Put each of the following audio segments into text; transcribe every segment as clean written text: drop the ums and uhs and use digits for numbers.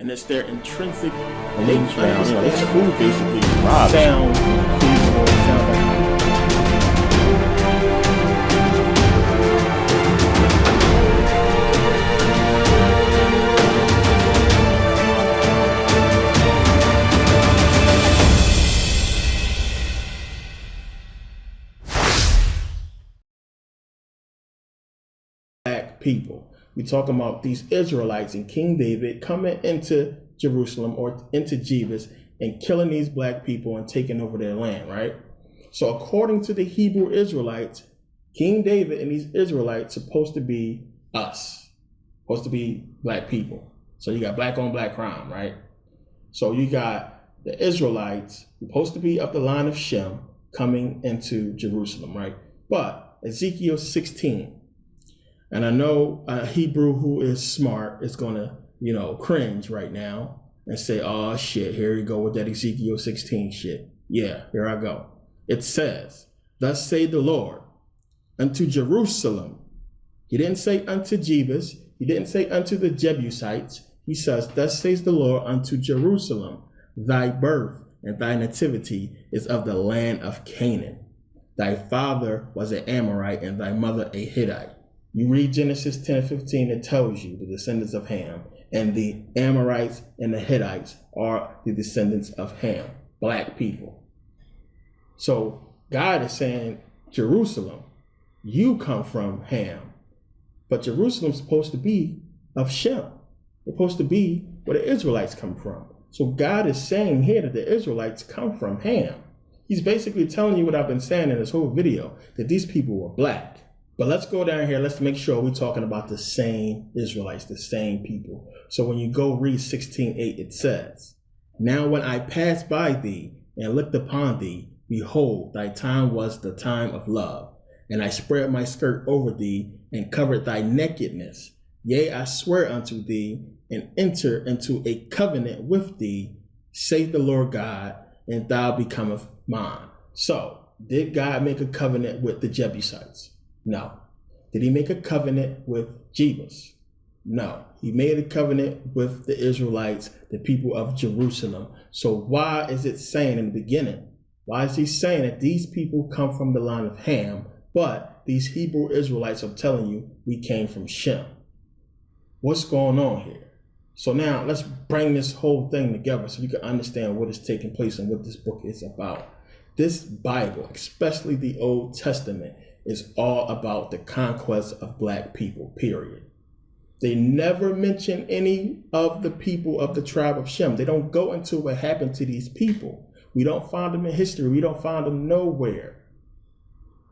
and it's their intrinsic And then, this food basically robs. sound feasible, sound like black people. We're talking about these Israelites and King David coming into Jerusalem or into Jebus and killing these black people and taking over their land, right? So according to the Hebrew Israelites, King David and these Israelites supposed to be us, supposed to be black people. So you got black on black crime, right? So you got the Israelites supposed to be of the line of Shem coming into Jerusalem, right? But Ezekiel 16, and I know a Hebrew who is smart is going to, cringe right now and say, oh shit, here you go with that Ezekiel 16 shit. Yeah, here I go. It says, thus say the Lord, unto Jerusalem. He didn't say unto Jebus. He didn't say unto the Jebusites. He says, thus says the Lord unto Jerusalem, thy birth and thy nativity is of the land of Canaan. Thy father was an Amorite and thy mother a Hittite. You read Genesis 10:15, it tells you the descendants of Ham, and the Amorites and the Hittites are the descendants of Ham, black people. So God is saying, Jerusalem, you come from Ham, but Jerusalem's supposed to be of Shem. It's supposed to be where the Israelites come from. So God is saying here that the Israelites come from Ham. He's basically telling you what I've been saying in this whole video, that these people were black. But let's go down here. Let's make sure we're talking about the same Israelites, the same people. So when you go read 16:8, it says, now when I passed by thee and looked upon thee, behold, thy time was the time of love. And I spread my skirt over thee and covered thy nakedness. Yea, I swear unto thee and enter into a covenant with thee, saith the Lord God, and thou becomest mine. So did God make a covenant with the Jebusites? No. Did he make a covenant with Jebus? No. He made a covenant with the Israelites, the people of Jerusalem. So why is it saying in the beginning, why is he saying that these people come from the line of Ham, but these Hebrew Israelites are telling you we came from Shem? What's going on here? So now let's bring this whole thing together so you can understand what is taking place and what this book is about. This Bible, especially the Old Testament, is all about the conquest of black people, period. They never mention any of the people of the tribe of Shem. They don't go into what happened to these people. We don't find them in history. We don't find them nowhere.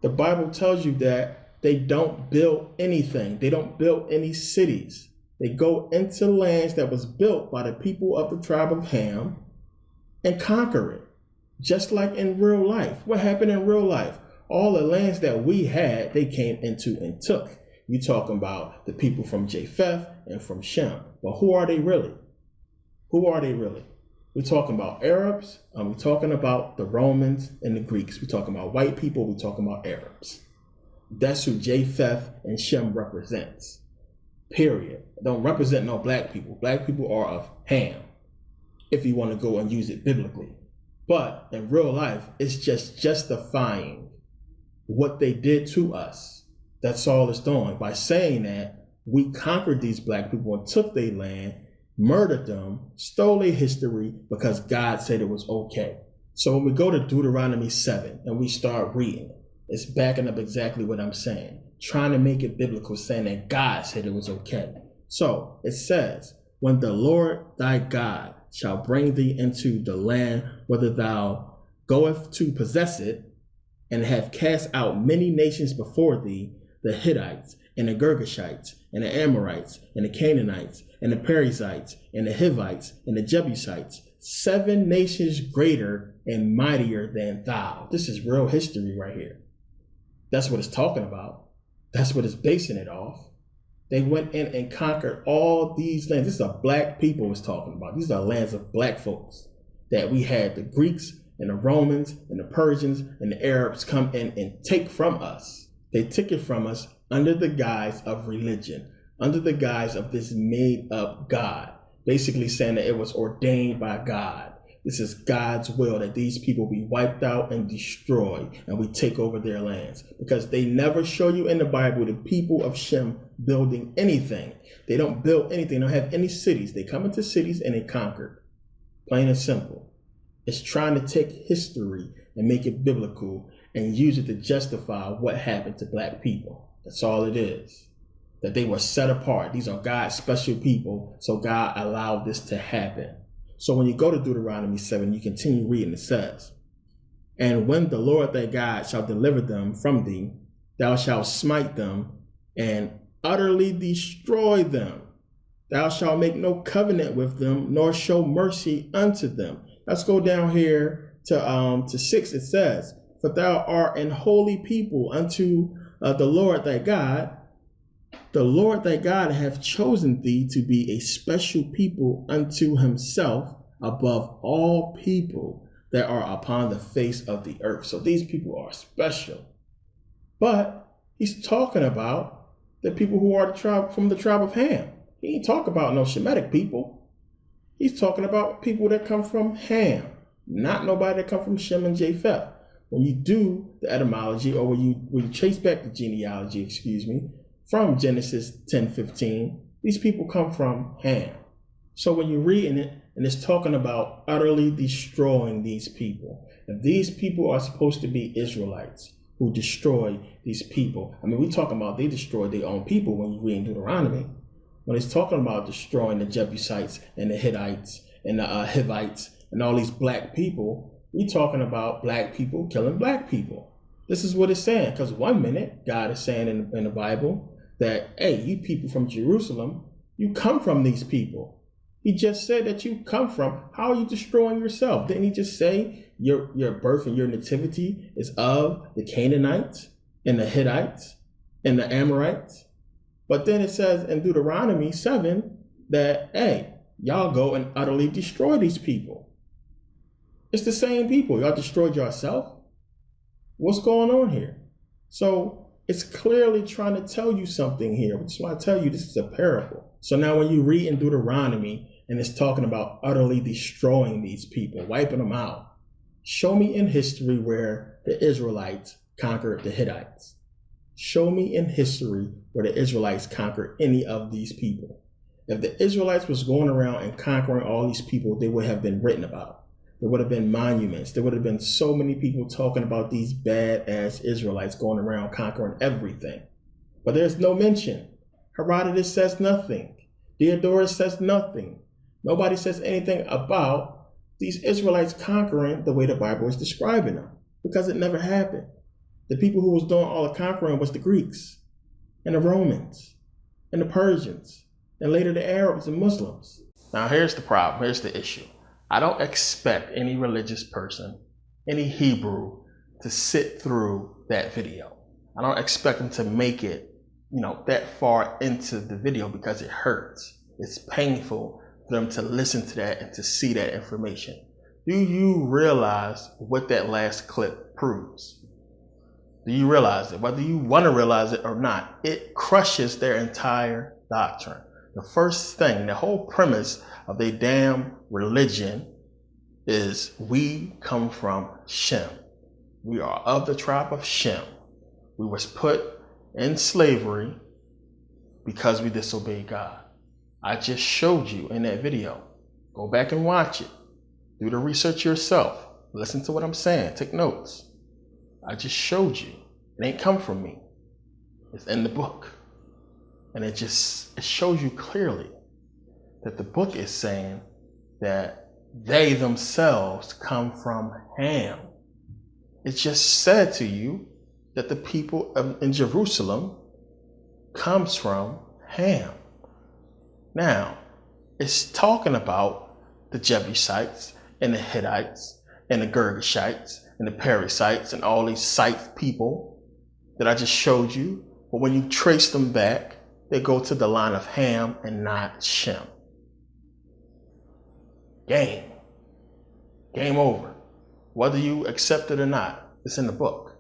The Bible tells you that they don't build anything. They don't build any cities. They go into lands that was built by the people of the tribe of Ham and conquer it, just like in real life. What happened in real life? All the lands that we had, they came into and took. You're talking about the people from Japheth and from Shem. But who are they really? Who are they really? We're talking about Arabs, and we're talking about the Romans and the Greeks. We're talking about white people, we're talking about Arabs. That's who Japheth and Shem represents. Period. Don't represent no black people. Black people are of Ham, if you want to go and use it biblically. But in real life, it's just justifying what they did to us. That's all it's doing. By saying that we conquered these black people and took their land, murdered them, stole their history because God said it was okay. So when we go to Deuteronomy 7 and we start reading, it's backing up exactly what I'm saying, trying to make it biblical, saying that God said it was okay. So it says, when the Lord thy God shall bring thee into the land, whether thou goest to possess it, and have cast out many nations before thee, the Hittites, and the Girgashites, and the Amorites, and the Canaanites, and the Perizzites, and the Hivites, and the Jebusites, 7 nations greater and mightier than thou. This is real history right here. That's what it's talking about. That's what it's basing it off. They went in and conquered all these lands. This is a black people it's talking about. These are lands of black folks that we had the Greeks and the Romans and the Persians and the Arabs come in and take from us. They took it from us under the guise of religion, under the guise of this made up God. basically saying that it was ordained by God. This is God's will that these people be wiped out and destroyed, and we take over their lands. Because they never show you in the Bible the people of Shem building anything. They don't build anything. They don't have any cities. They come into cities and they conquer. Plain and simple. It's trying to take history and make it biblical and use it to justify what happened to black people. That's all it is. That they were set apart. These are God's special people, so God allowed this to happen. So when you go to Deuteronomy 7, you continue reading, it says, "And when the Lord thy God shall deliver them from thee, thou shalt smite them and utterly destroy them. Thou shalt make no covenant with them, nor show mercy unto them." Let's go down here to 6. It says, "For thou art an holy people unto the Lord thy God. The Lord thy God hath chosen thee to be a special people unto himself above all people that are upon the face of the earth." So these people are special. But he's talking about the people who are from the tribe of Ham. He ain't talking about no Shemitic people. He's talking about people that come from Ham, not nobody that come from Shem and Japheth. When you do the etymology, or when you trace back the genealogy, from Genesis 10:15, these people come from Ham. So when you're reading it, and it's talking about utterly destroying these people, if these people are supposed to be Israelites who destroy these people, I mean, we're talking about they destroyed their own people when you read in Deuteronomy. When it's talking about destroying the Jebusites and the Hittites and the Hivites and all these black people, we're talking about black people killing black people. This is what it's saying, because one minute God is saying in the Bible that, hey, you people from Jerusalem, you come from these people. He just said that you come from. How are you destroying yourself? Didn't he just say your birth and your nativity is of the Canaanites and the Hittites and the Amorites? But then it says in Deuteronomy 7 that, hey, y'all go and utterly destroy these people. It's the same people. Y'all destroyed yourself. What's going on here? So it's clearly trying to tell you something here, which is why I tell you this is a parable. So now when you read in Deuteronomy and it's talking about utterly destroying these people, wiping them out, show me in history where the Israelites conquered the Hittites. Show me in history where the Israelites conquered any of these people. If the Israelites was going around and conquering all these people, they would have been written about. There would have been monuments. There would have been so many people talking about these badass Israelites going around conquering everything. But there's no mention. Herodotus says nothing. Diodorus says nothing. Nobody says anything about these Israelites conquering the way the Bible is describing them, because it never happened. The people who was doing all the conquering was the Greeks and the Romans and the Persians and later the Arabs and Muslims. Now here's the problem. Here's the issue. I don't expect any religious person, any Hebrew, to sit through that video. I don't expect them to make it, that far into the video, because it hurts. It's painful for them to listen to that and to see that information. Do you realize what that last clip proves? Do you realize it? Whether you want to realize it or not, it crushes their entire doctrine. The first thing, the whole premise of their damn religion is we come from Shem. We are of the tribe of Shem. We was put in slavery because we disobeyed God. I just showed you in that video. Go back and watch it. Do the research yourself. Listen to what I'm saying. Take notes. I just showed you. It ain't come from me. It's in the book. And it shows you clearly that the book is saying that they themselves come from Ham. It just said to you that the people in Jerusalem comes from Ham. Now, it's talking about the Jebusites and the Hittites and the Girgashites and the Perizzites and all these site people that I just showed you. But when you trace them back, they go to the line of Ham and not Shem. Game over. Whether you accept it or not, it's in the book.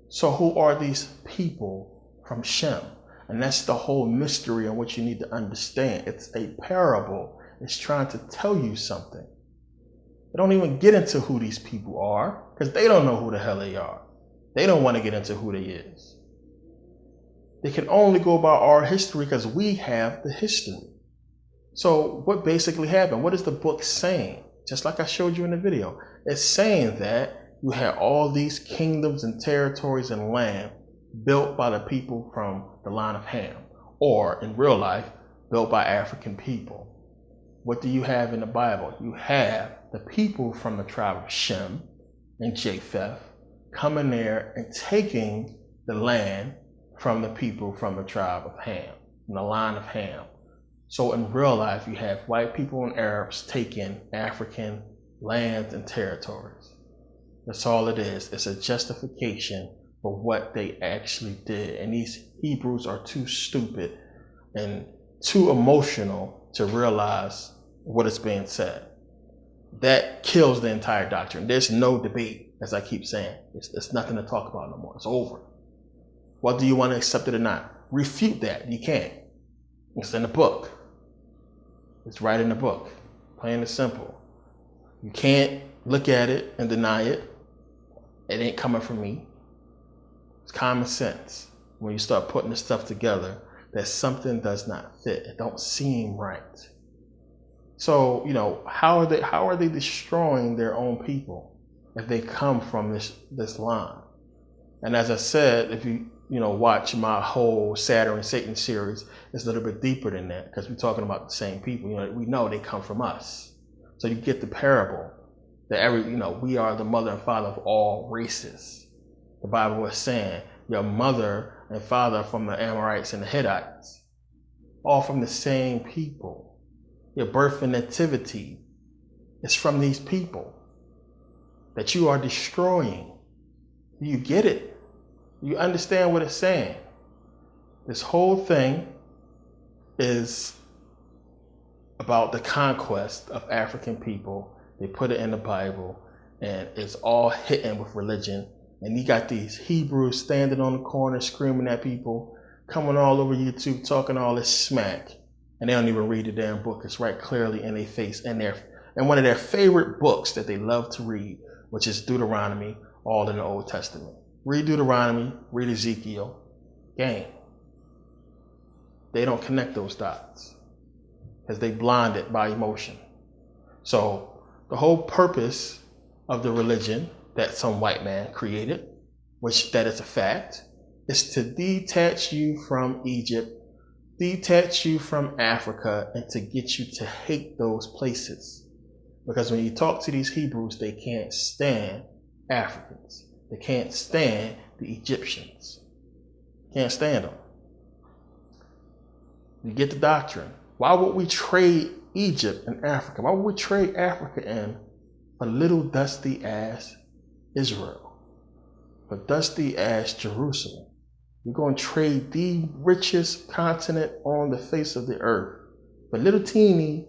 So who are these people from Shem? And that's the whole mystery on what you need to understand. It's a parable. is trying to tell you something. They don't even get into who these people are because they don't know who the hell they are. They don't want to get into who they is. They can only go by our history because we have the history. So what basically happened? What is the book saying? Just like I showed you in the video. It's saying that you had all these kingdoms and territories and land built by the people from the line of Ham, or in real life, built by African people. What do you have in the Bible? You have the people from the tribe of Shem and Japheth coming there and taking the land from the people from the tribe of Ham, from the line of Ham. So in real life, you have white people and Arabs taking African lands and territories. That's all it is. It's a justification for what they actually did. And these Hebrews are too stupid and too emotional to realize what is being said. That kills the entire doctrine. There's no debate, as I keep saying. It's nothing to talk about no more. It's over. Whether you want to accept it or not, refute that. You can't. It's in the book. It's right in the book. Plain and simple. You can't look at it and deny it. It ain't coming from me. It's common sense. When you start putting this stuff together, that something does not fit. It don't seem right. So, how are they destroying their own people if they come from this line? And as I said, if you watch my whole Saturn and Satan series, it's a little bit deeper than that because we're talking about the same people. We know they come from us. So you get the parable that we are the mother and father of all races. The Bible was saying your mother and father from the Amorites and the Hittites, all from the same people. Your birth and nativity is from these people that you are destroying. Do you get it? You understand what it's saying? This whole thing is about the conquest of African people. They put it in the Bible, and it's all hitting with religion. And you got these Hebrews standing on the corner screaming at people, coming all over YouTube talking all this smack, and they don't even read the damn book. It's right clearly in their face, and one of their favorite books that they love to read, which is Deuteronomy, all in the Old Testament. Read Deuteronomy, read Ezekiel, gang. They don't connect those dots because they blinded by emotion. So the whole purpose of the religion that some white man created, which that is a fact, is to detach you from Egypt, detach you from Africa, and to get you to hate those places. Because when you talk to these Hebrews, they can't stand Africans. They can't stand the Egyptians. Can't stand them. You get the doctrine. Why would we trade Egypt and Africa? Why would we trade Africa in for little dusty ass Israel? For dusty ass Jerusalem? We're going to trade the richest continent on the face of the earth for little teeny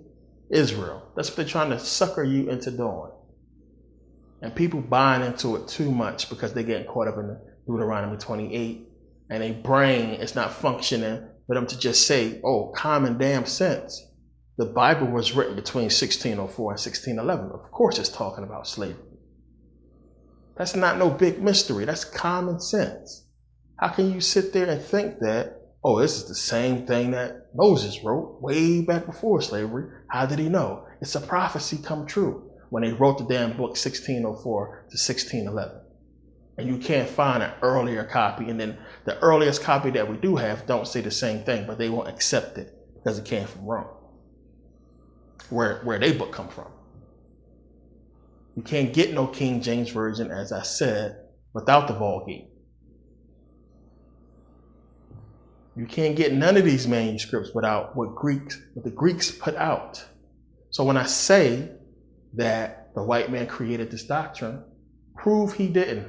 Israel. That's what they're trying to sucker you into doing. And people buying into it too much because they're getting caught up in Deuteronomy 28 and their brain is not functioning for them to just say, oh, common damn sense. The Bible was written between 1604 and 1611. Of course it's talking about slavery. That's not no big mystery. That's common sense. How can you sit there and think that, oh, this is the same thing that Moses wrote way back before slavery? How did he know? It's a prophecy come true when they wrote the damn book 1604 to 1611. And you can't find an earlier copy. And then the earliest copy that we do have don't say the same thing, but they won't accept it because it came from Rome, where they book come from. You can't get no King James Version, as I said, without the Vulgate. You can't get none of these manuscripts without what the Greeks put out. So when I say that the white man created this doctrine, prove he didn't.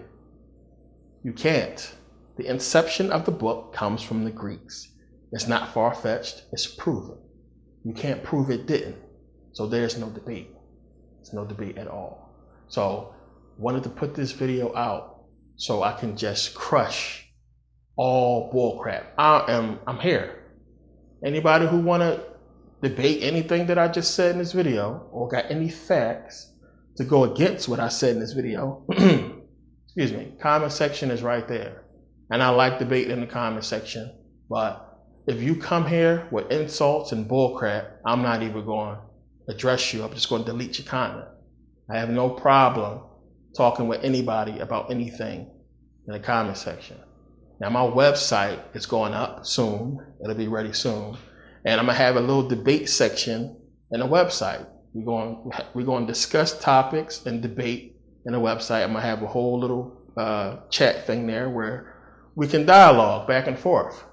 You can't. The inception of the book comes from the Greeks. It's not far-fetched, it's proven. You can't prove it didn't. So there's no debate. There's no debate at all. So wanted to put this video out so I can just crush all bullcrap. I'm here. Anybody who wanna debate anything that I just said in this video or got any facts to go against what I said in this video, excuse me, comment section is right there. And I like debate in the comment section, but if you come here with insults and bullcrap, I'm not even going to address you. I'm just going to delete your comment. I have no problem talking with anybody about anything in the comment section. Now my website is going up soon. It'll be ready soon. And I'm gonna have a little debate section in the website. We're going to discuss topics and debate in the website. I'm gonna have a whole little chat thing there where we can dialogue back and forth.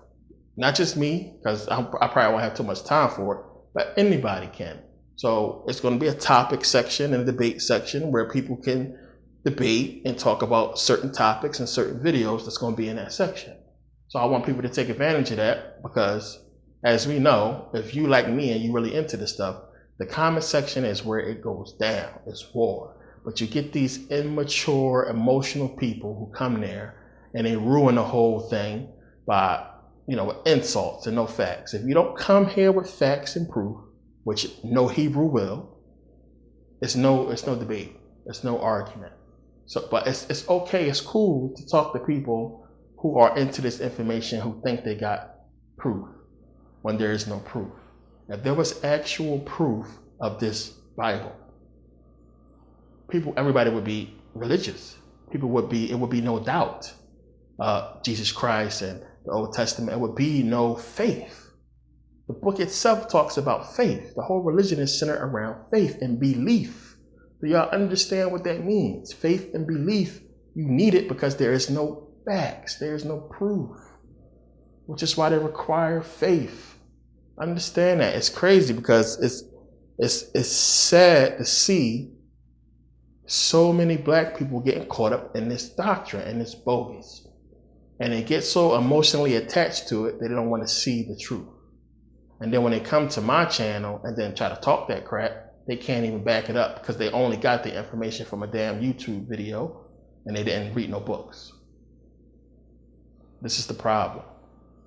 Not just me, because I probably won't have too much time for it, but anybody can. So it's going to be a topic section and a debate section where people can debate and talk about certain topics and certain videos that's going to be in that section. So I want people to take advantage of that because, as we know, if you like me and you really into this stuff, the comment section is where it goes down. It's war. But you get these immature, emotional people who come there and they ruin the whole thing by, with insults and no facts. If you don't come here with facts and proof, which no Hebrew will, it's no debate. It's no argument. So, but it's okay. It's cool to talk to people who are into this information, who think they got proof when there is no proof. If there was actual proof of this Bible, everybody would be religious. It would be no doubt. Jesus Christ and the Old Testament, it would be no faith. The book itself talks about faith. The whole religion is centered around faith and belief. Do y'all understand what that means? Faith and belief, you need it because there is no facts, there is no proof, which is why they require faith. Understand that. It's crazy because it's sad to see so many black people getting caught up in this doctrine and this bogus. And they get so emotionally attached to it that they don't want to see the truth. And then when they come to my channel and then try to talk that crap, they can't even back it up because they only got the information from a damn YouTube video and they didn't read no books. This is the problem.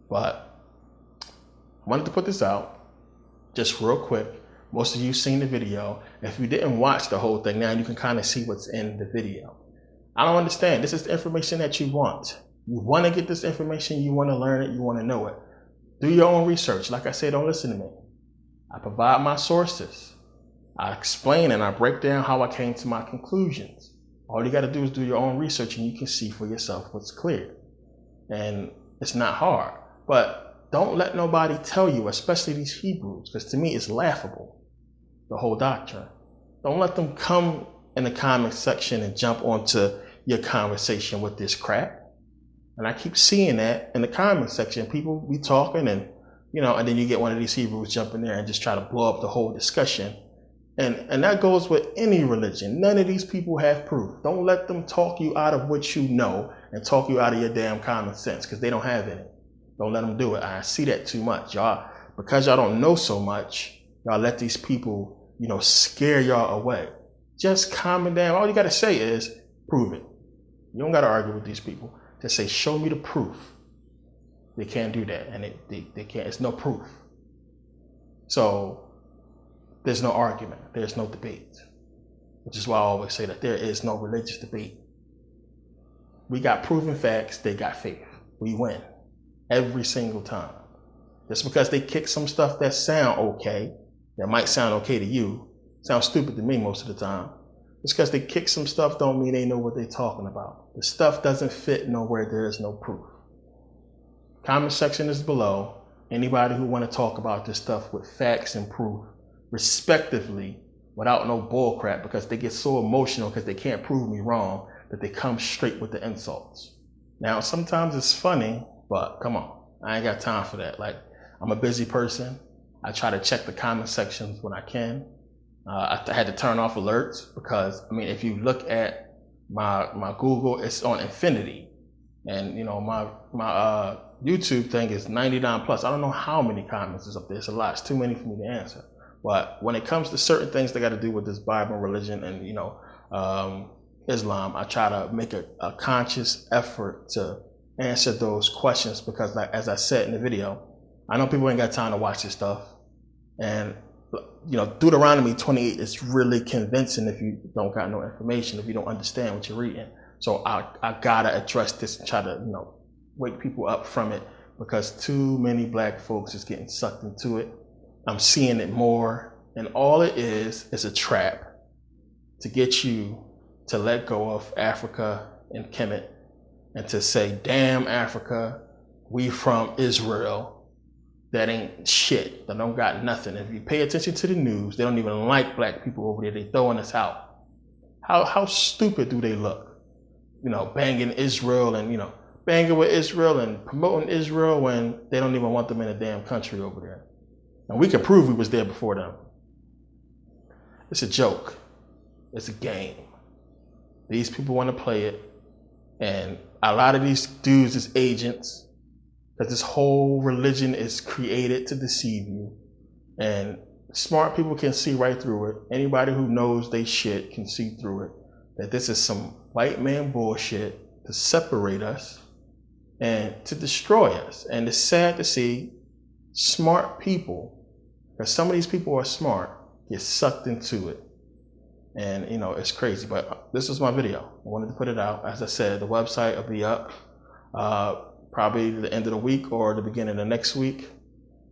But I wanted to put this out just real quick. Most of you seen the video. If you didn't watch the whole thing, now you can kind of see what's in the video. I don't understand. This is the information that you want. You want to get this information. You want to learn it. You want to know it. Do your own research. Like I said, don't listen to me. I provide my sources. I explain and I break down how I came to my conclusions. All you got to do is do your own research and you can see for yourself what's clear. And it's not hard. But don't let nobody tell you, especially these Hebrews, because to me it's laughable, the whole doctrine. Don't let them come in the comment section and jump onto your conversation with this crap. And I keep seeing that in the comment section. People be talking and then you get one of these Hebrews jump in there and just try to blow up the whole discussion. And that goes with any religion. None of these people have proof. Don't let them talk you out of what you know and talk you out of your damn common sense because they don't have any. Don't let them do it. I see that too much. Y'all, because y'all don't know so much, y'all let these people, scare y'all away. Just calm it down. All you got to say is prove it. You don't got to argue with these people. Just say, show me the proof. They can't do that. And they can't. It's no proof. So there's no argument. There's no debate. Which is why I always say that there is no religious debate. We got proven facts. They got faith. We win. Every single time. Just because they kick some stuff that sound okay, that might sound okay to you, sounds stupid to me most of the time. Just because they kick some stuff don't mean they know what they're talking about. The stuff doesn't fit nowhere. There is no proof. Comment section is below. Anybody who want to talk about this stuff with facts and proof, respectively, without no bull crap, because they get so emotional because they can't prove me wrong that they come straight with the insults. Now, sometimes it's funny, but come on, I ain't got time for that. Like, I'm a busy person. I try to check the comment sections when I can. I had to turn off alerts because, if you look at my Google, it's on infinity. And, my YouTube thing is 99 plus. I don't know how many comments is up there. It's a lot. It's too many for me to answer. But when it comes to certain things that got to do with this Bible religion and, Islam, I try to make a conscious effort to answer those questions because, like, as I said in the video, I know people ain't got time to watch this stuff. And Deuteronomy 28 is really convincing if you don't got no information, if you don't understand what you're reading. So I gotta address this and try to wake people up from it, because too many black folks is getting sucked into it. I'm seeing it more, and all it is a trap to get you to let go of Africa and Kemet, and to say, damn Africa, we from Israel. That ain't shit. That don't got nothing. If you pay attention to the news, they don't even like black people over there. They throwing us out. How stupid do they look? Banging Israel and banging with Israel and promoting Israel when they don't even want them in a damn country over there. And we can prove we was there before them. It's a joke. It's a game. These people want to play it, and a lot of these dudes is agents. That this whole religion is created to deceive you, and smart people can see right through it. Anybody who knows they shit can see through it, that this is some white man bullshit to separate us and to destroy us. And it's sad to see smart people, because some of these people are smart, get sucked into it. And it's crazy, but this was my video. I wanted to put it out. As I said, the website will be up probably the end of the week or the beginning of next week,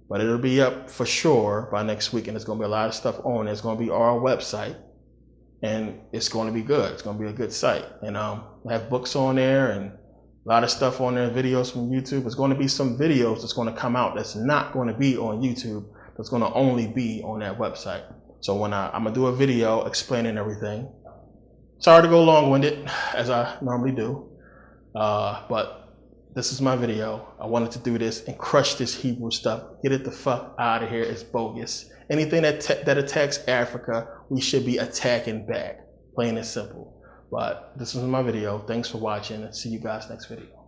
but it'll be up for sure by next week, and there's going to be a lot of stuff on it. It's going to be our website, and it's going to be good. It's going to be a good site, and I have books on there and a lot of stuff on there, videos from YouTube. There's going to be some videos that's going to come out that's not going to be on YouTube, that's going to only be on that website. So when I'm going to do a video explaining everything. Sorry to go long-winded, as I normally do, but this is my video. I wanted to do this and crush this Hebrew stuff. Get it the fuck out of here. It's bogus. Anything that attacks Africa, we should be attacking back. Plain and simple. But this was my video. Thanks for watching, and see you guys next video.